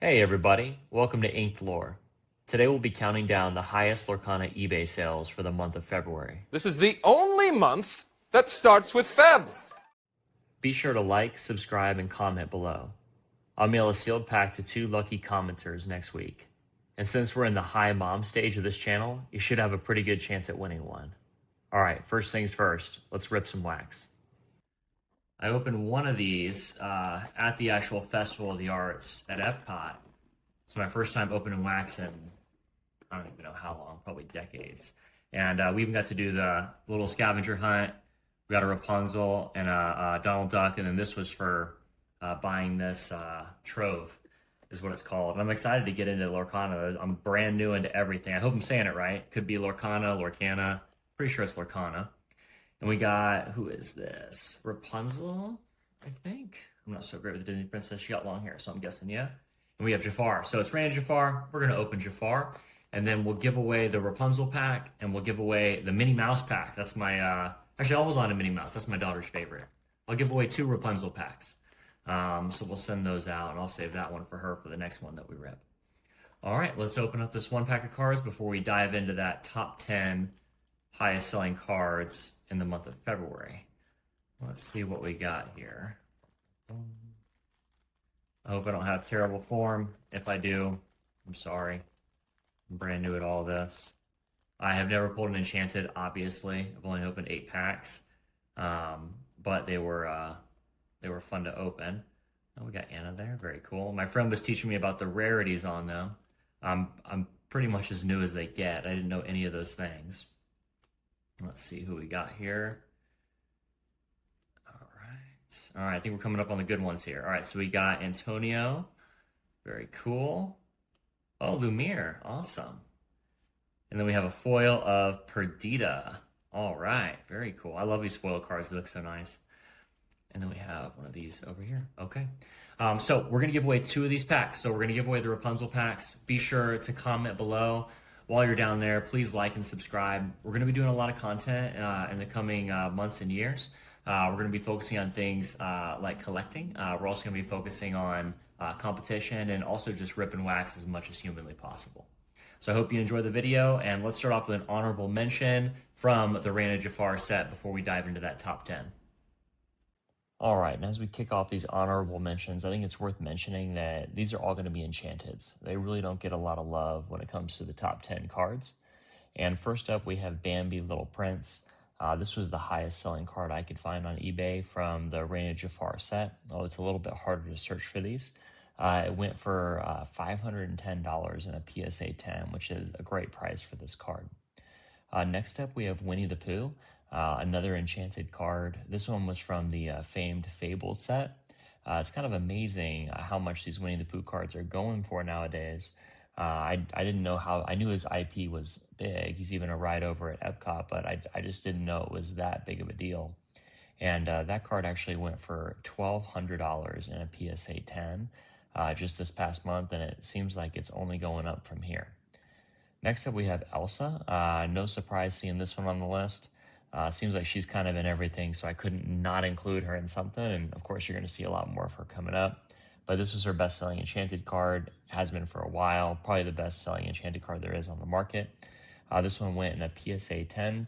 Hey everybody, welcome to Inked Lore. Today we'll be counting down the highest Lorcana eBay sales for the month of February. This is the only month that starts with Feb. Be sure to like, subscribe, and comment below. I'll mail a sealed pack to 2 lucky commenters next week. And since we're in the high mom stage of this channel, you should have a pretty good chance at winning one. Alright, first things first, let's rip some wax. I opened one of these at the actual Festival of the Arts at Epcot. It's my first time opening wax in, I don't even know how long, probably decades. And we even got to do the little scavenger hunt. We got a Rapunzel and a Donald Duck, and then this was for buying this trove, is what it's called. And I'm excited to get into Lorcana. I'm brand new into everything. I hope I'm saying it right. Could be Lorcana, Lorcana. Pretty sure it's Lorcana. And we got, who is this? Rapunzel, I think. I'm not so great with the Disney princess. She got long hair, so I'm guessing, yeah. And we have Jafar. So it's Reign of Jafar. We're going to open Jafar. And then we'll give away the Rapunzel pack, and we'll give away the Minnie Mouse pack. That's my, actually, I'll hold on to Minnie Mouse. That's my daughter's favorite. I'll give away 2 Rapunzel packs. So we'll send those out, and I'll save that one for her for the next one that we rip. All right, let's open up this one pack of cards before we dive into that top 10 highest selling cards in the month of February. Let's see what we got here. I hope I don't have terrible form. If I do, I'm sorry. I'm brand new at all this. I have never pulled an Enchanted, obviously. I've only opened 8 packs. But they were fun to open. Oh, we got Anna there, very cool. My friend was teaching me about the rarities on them. I'm pretty much as new as they get. I didn't know any of those things. Let's see who we got here. All right, I think we're coming up on the good ones here. All right, so we got Antonio. Very cool. Oh, Lumiere, awesome. And then we have a foil of Perdita. All right, very cool. I love these foil cards, they look so nice. And then we have one of these over here. Okay, so we're gonna give away 2 of these packs. So we're gonna give away the Rapunzel packs. Be sure to comment below. While you're down there, please like and subscribe. We're going to be doing a lot of content in the coming months and years. We're going to be focusing on things like collecting. We're also going to be focusing on competition and also just rip and wax as much as humanly possible. So I hope you enjoy the video, and let's start off with an honorable mention from the Reign of Jafar set before we dive into that top 10. All right, and as we kick off these honorable mentions, I think it's worth mentioning that these are all going to be Enchanteds. They really don't get a lot of love when it comes to the top 10 cards. And first up, we have Bambi Little Prince. This was the highest selling card I could find on eBay from the Reign of Jafar set. Oh, it's a little bit harder to search for these. It went for $510 in a PSA 10, which is a great price for this card. Next up, we have Winnie the Pooh. Another enchanted card. This one was from the famed Fabled set. It's kind of amazing how much these Winnie the Pooh cards are going for nowadays. I didn't know how, I knew his IP was big. He's even a ride over at Epcot, but I just didn't know it was that big of a deal. And that card actually went for $1,200 in a PSA 10 just this past month, and it seems like it's only going up from here. Next up, we have Elsa. No surprise seeing this one on the list. Seems like she's kind of in everything, so I couldn't not include her in something. And of course, you're going to see a lot more of her coming up. But this was her best-selling Enchanted card. Has been for a while. Probably the best-selling Enchanted card there is on the market. This one went in a PSA 10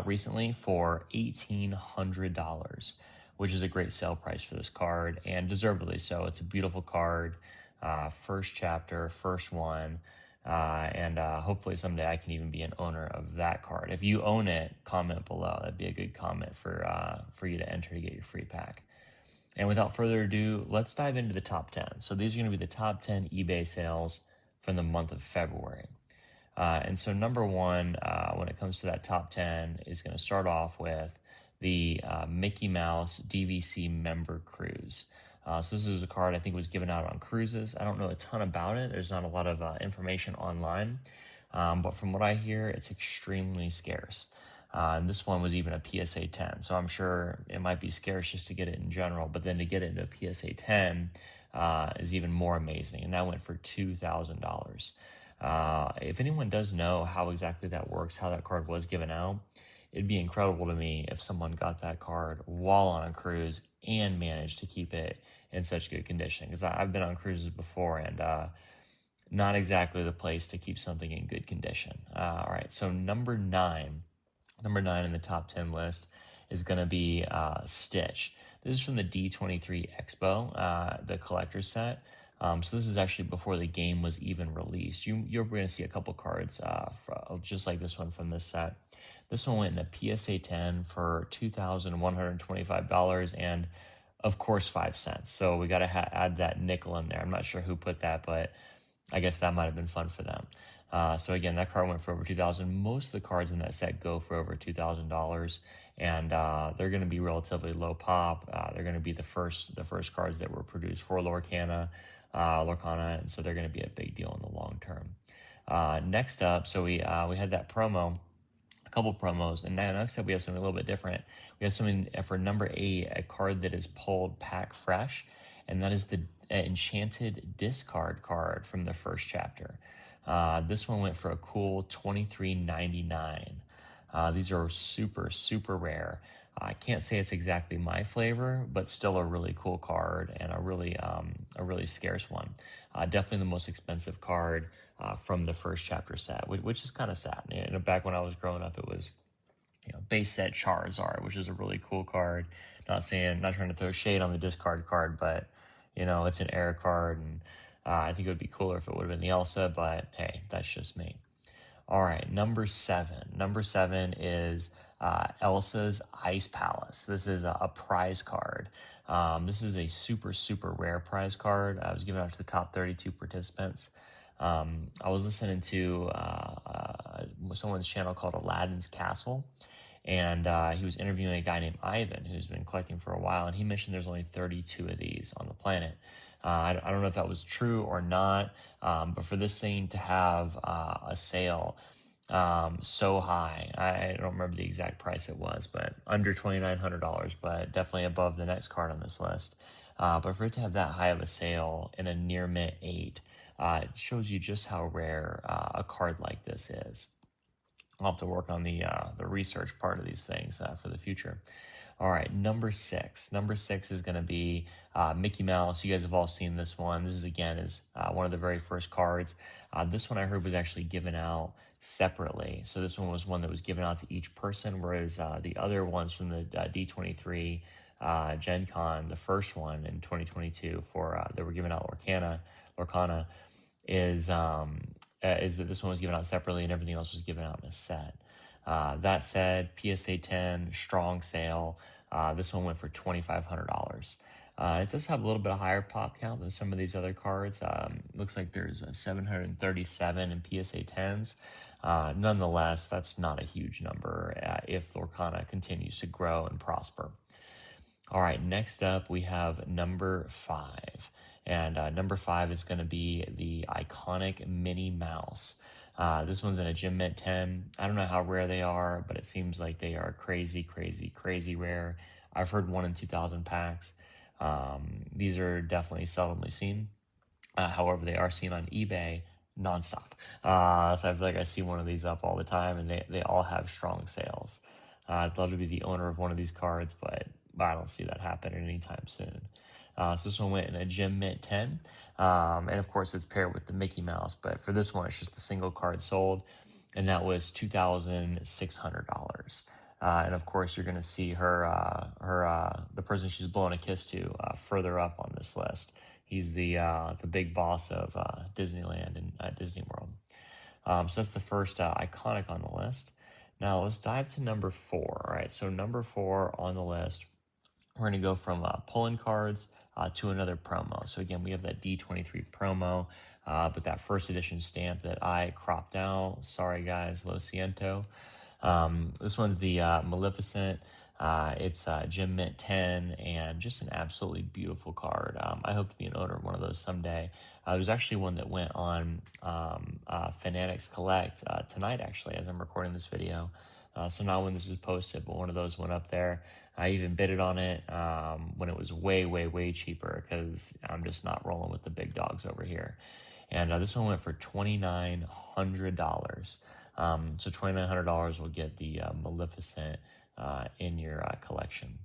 recently for $1,800, which is a great sale price for this card, and deservedly so. It's a beautiful card. First chapter, first one. And hopefully someday I can even be an owner of that card. If you own it, comment below. That'd be a good comment for you to enter to get your free pack. And without further ado, let's dive into the top 10. So these are going to be the top 10 eBay sales from the month of February. And so number 1, when it comes to that top 10, is going to start off with the Mickey Mouse DVC Member Cruise. So this is a card I think was given out on cruises. I don't know a ton about it. There's not a lot of information online. But from what I hear, it's extremely scarce. And this one was even a PSA 10. So I'm sure it might be scarce just to get it in general. But then to get it into a PSA 10 is even more amazing. And that went for $2,000. If anyone does know how exactly that works, how that card was given out, it'd be incredible to me if someone got that card while on a cruise and managed to keep it in such good condition. Because I've been on cruises before, and not exactly the place to keep something in good condition. All right, so number nine in the top 10 list is going to be Stitch. This is from the D23 Expo, the collector's set. So this is actually before the game was even released. You're going to see a couple cards just like this one from this set. This one went in a PSA 10 for $2,125 and, of course, 5 cents. So we got to add that nickel in there. I'm not sure who put that, but I guess that might have been fun for them. So again, that card went for over $2,000. Most of the cards in that set go for over $2,000, and they're going to be relatively low pop. They're going to be the first cards that were produced for Lorcana, and so they're going to be a big deal in the long term. Next up, so we had that promo. A couple promos, and now next up we have something a little bit different. We have something for number 8, a card that is pulled pack fresh, and that is the Enchanted Discard card from the first chapter. This one went for a cool $23.99. These are super, super rare. I can't say it's exactly my flavor, but still a really cool card and a really scarce one. Definitely the most expensive card from the first chapter set, which is kind of sad. You know, back when I was growing up, it was base set Charizard, which is a really cool card. Not trying to throw shade on the discard card, but it's an air card, and I think it would be cooler if it would have been the Elsa, but hey, that's just me. All right, number 7. Number 7 is Elsa's Ice Palace. This is a prize card. This is a super, super rare prize card. I was given out to the top 32 participants. I was listening to someone's channel called Aladdin's Castle, and he was interviewing a guy named Ivan who's been collecting for a while, and he mentioned there's only 32 of these on the planet. I don't know if that was true or not, but for this thing to have a sale so high, I don't remember the exact price it was, but under $2,900, but definitely above the next card on this list. But for it to have that high of a sale in a near mint 8, it shows you just how rare a card like this is. I'll have to work on the research part of these things for the future. All right, number 6. Number 6 is going to be Mickey Mouse. You guys have all seen this one. This is one of the very first cards. This one I heard was actually given out separately. So this one was one that was given out to each person, whereas the other ones from the D23 Gen Con, the first one in 2022 that were given out Lorcana, is that this one was given out separately and everything else was given out in a set. That said, PSA 10, strong sale. This one went for $2,500. It does have a little bit of higher pop count than some of these other cards. Looks like there's 737 in PSA 10s. Nonetheless, that's not a huge number if Lorcana continues to grow and prosper. All right, next up we have number 5. And number 5 is going to be the iconic Minnie Mouse. This one's in a Gem Mint 10. I don't know how rare they are, but it seems like they are crazy, crazy, crazy rare. I've heard 1 in 2,000 packs. These are definitely seldomly seen. However, they are seen on eBay nonstop. So I feel like I see one of these up all the time, and they all have strong sales. I'd love to be the owner of one of these cards, but I don't see that happening anytime soon. So this one went in a Gem Mint 10. And of course it's paired with the Mickey Mouse, but for this one, it's just the single card sold, and that was $2,600. And of course you're going to see the person she's blowing a kiss to, further up on this list. He's the big boss of Disneyland and Disney World. So that's the first iconic on the list. Now let's dive to number 4. All right, so number 4 on the list, we're going to go from pulling cards to another promo. So again, we have that D23 promo, but that first edition stamp that I cropped out. Sorry guys, lo siento. This one's the Maleficent. It's Gem Mint 10, and just an absolutely beautiful card. I hope to be an owner of one of those someday. There's actually one that went on Fanatics Collect tonight, actually, as I'm recording this video. So not when this is posted, but one of those went up there. I even bidded on it when it was way, way, way cheaper, because I'm just not rolling with the big dogs over here. And this one went for $2,900. So $2,900 will get the Maleficent in your collection.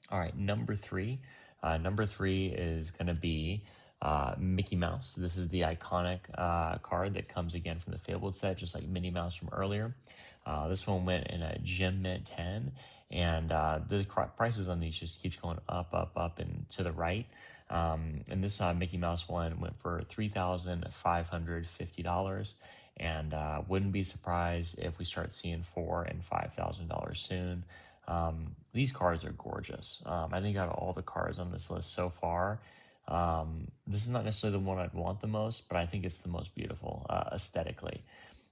All right, number three. Number three is going to be Mickey Mouse. This is the iconic card that comes again from the Fabled set, just like Minnie Mouse from earlier. This one went in a Gem Mint 10, and the prices on these just keeps going up, up, up, and to the right. And this Mickey Mouse one went for $3,550, and wouldn't be surprised if we start seeing $4,000 and $5,000 soon. These cards are gorgeous. I think out of all the cards on this list so far, this is not necessarily the one I'd want the most, but I think it's the most beautiful aesthetically.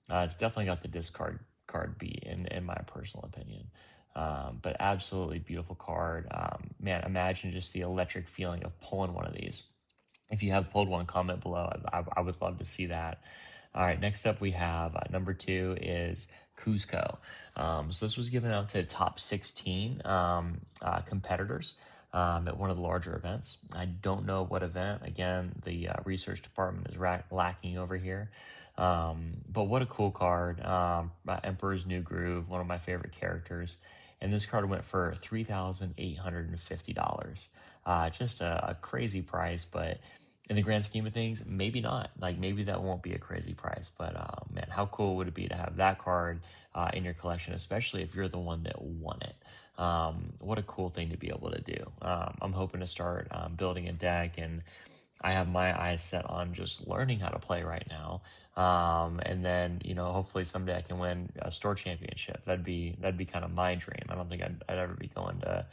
It's definitely got the discard card beat in my personal opinion. But absolutely beautiful card. Man, imagine just the electric feeling of pulling one of these. If you have pulled one, comment below. I would love to see that. All right, next up we have number two is Cuzco. So this was given out to top 16 competitors at one of the larger events. I don't know what event. Again, the research department is lacking over here. But what a cool card. Emperor's New Groove, one of my favorite characters. And this card went for $3,850. Just a crazy price, but in the grand scheme of things, maybe not. Like, maybe that won't be a crazy price, but man, how cool would it be to have that card in your collection, especially if you're the one that won it. What a cool thing to be able to do. I'm hoping to start building a deck, and I have my eyes set on just learning how to play right now. And then, hopefully someday I can win a store championship. That'd be kind of my dream. I don't think I'd ever be going to,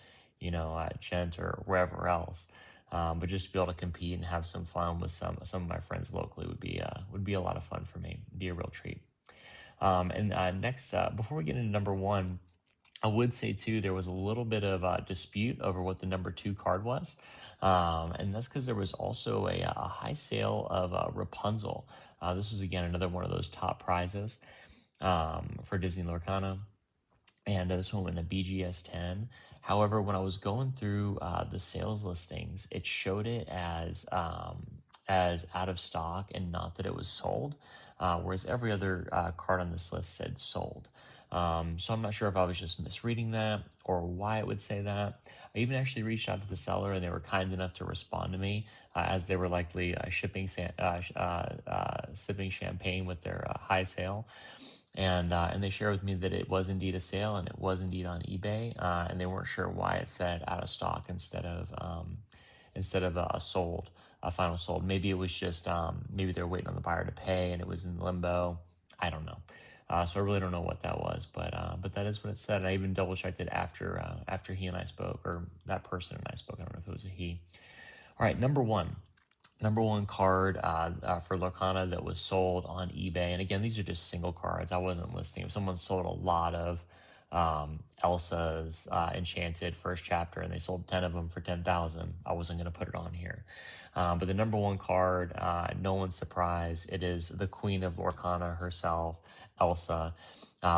Gent or wherever else. But just to be able to compete and have some fun with some of my friends locally would be a lot of fun for me. It'd be a real treat. Next, before we get into number one, I would say too, there was a little bit of a dispute over what the number two card was. And that's because there was also a high sale of Rapunzel. This was again another one of those top prizes for Disney Lorcana. And this one went in a BGS 10. However, when I was going through the sales listings, it showed it as out of stock and not that it was sold, whereas every other card on this list said sold. So I'm not sure if I was just misreading that or why it would say that. I even actually reached out to the seller, and they were kind enough to respond to me as they were likely sipping champagne with their high sale. And they shared with me that it was indeed a sale, and it was indeed on eBay, and they weren't sure why it said out of stock instead of a sold, a final sold. Maybe it was just maybe they were waiting on the buyer to pay, and it was in limbo. I don't know. So I really don't know what that was, but that is what it said. And I even double checked it after he and I spoke, or that person and I spoke. I don't know if it was a he. All right, number one card for Lorcana that was sold on eBay. And again, these are just single cards. I wasn't listing. If someone sold a lot of Elsa's Enchanted first chapter and they sold 10 of them for 10,000, I wasn't going to put it on here. But the number one card, no one's surprised, it is the Queen of Lorcana herself, Elsa.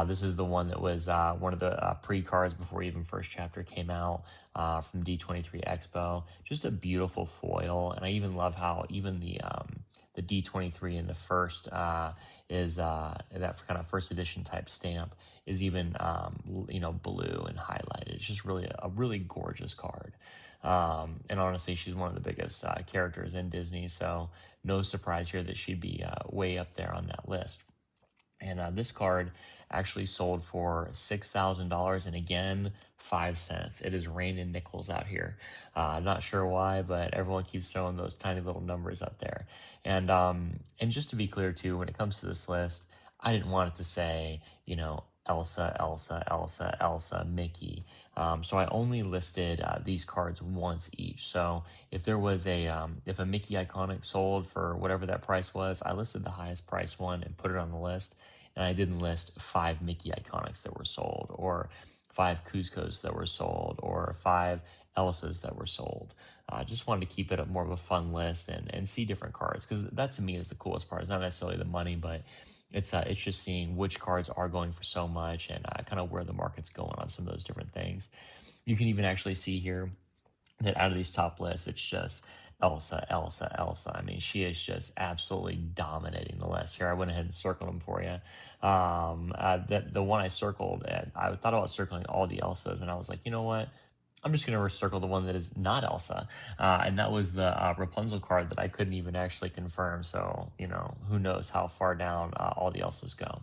This is the one that was one of the pre-cards before even first chapter came out from D23 Expo. Just a beautiful foil, and I even love how even the D23 in the first is that kind of first edition type stamp is even blue and highlighted. It's just really a really gorgeous card. And honestly, she's one of the biggest characters in Disney, so no surprise here that she'd be way up there on that list. And this card actually sold for $6,000, and again, 5 cents. It is raining nickels out here. Not sure why, but everyone keeps throwing those tiny little numbers up there. And just to be clear too, when it comes to this list, I didn't want it to say, Elsa, Elsa, Elsa, Elsa, Mickey. So I only listed these cards once each. So if there was if a Mickey Iconic sold for whatever that price was, I listed the highest price one and put it on the list. And I didn't list 5 Mickey Iconics that were sold, or 5 Cuzcos that were sold, or 5 Elsas that were sold. Just wanted to keep it more of a fun list and see different cards, because that to me is the coolest part. It's not necessarily the money, but it's just seeing which cards are going for so much and kind of where the market's going on some of those different things. You can even actually see here that out of these top lists, it's just Elsa. I mean, she is just absolutely dominating the list here. I went ahead and circled them for you. The one I circled, I thought about circling all the Elsas, and I was like, you know what? I'm just going to recircle the one that is not Elsa. And that was the Rapunzel card that I couldn't even actually confirm. So, who knows how far down all the Elsas go.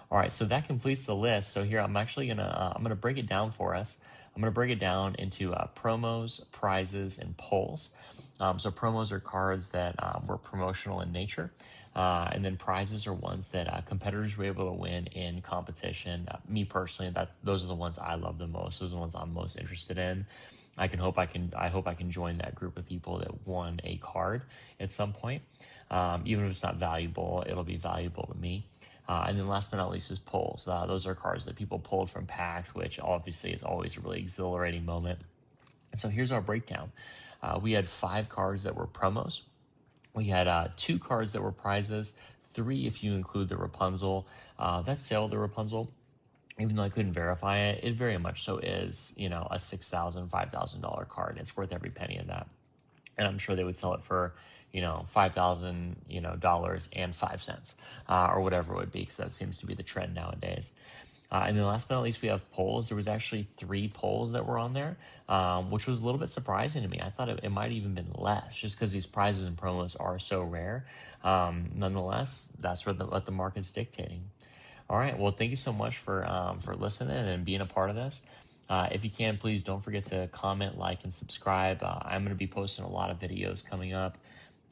All right, so that completes the list. So here I'm actually gonna break it down for us. I'm gonna break it down into promos, prizes, and polls. So promos are cards that were promotional in nature, and then prizes are ones that competitors were able to win in competition. Me personally, those are the ones I love the most. Those are the ones I'm most interested in. I hope I can join that group of people that won a card at some point. Even if it's not valuable, it'll be valuable to me. And then last but not least is polls. Those are cards that people pulled from packs, which obviously is always a really exhilarating moment. And so here's our breakdown. We had 5 cards that were promos. We had 2 cards that were prizes, 3 if you include the Rapunzel. That sale, the Rapunzel, even though I couldn't verify it, it very much so is, a $6,000, $5,000 card. It's worth every penny of that. And I'm sure they would sell it for, $5,000, dollars and 5 cents, or whatever it would be, because that seems to be the trend nowadays. And then last but not least, we have polls. There was actually 3 polls that were on there, which was a little bit surprising to me. I thought it might even been less, just because these prizes and promos are so rare. Nonetheless, that's what the market's dictating. All right. Well, thank you so much for listening and being a part of this. If you can, please don't forget to comment, like, and subscribe. I'm going to be posting a lot of videos coming up.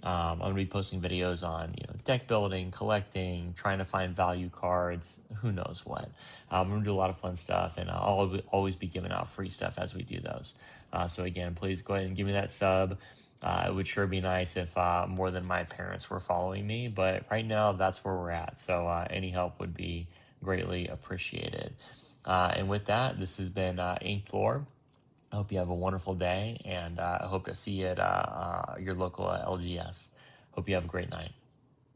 I'm going to be posting videos on deck building, collecting, trying to find value cards, who knows what. I'm going to do a lot of fun stuff, and I'll always be giving out free stuff as we do those. So again, please go ahead and give me that sub. It would sure be nice if more than my parents were following me, but right now that's where we're at. So any help would be greatly appreciated. And with that, this has been Inked Lore. I hope you have a wonderful day, and I hope to see you at your local LGS. Hope you have a great night.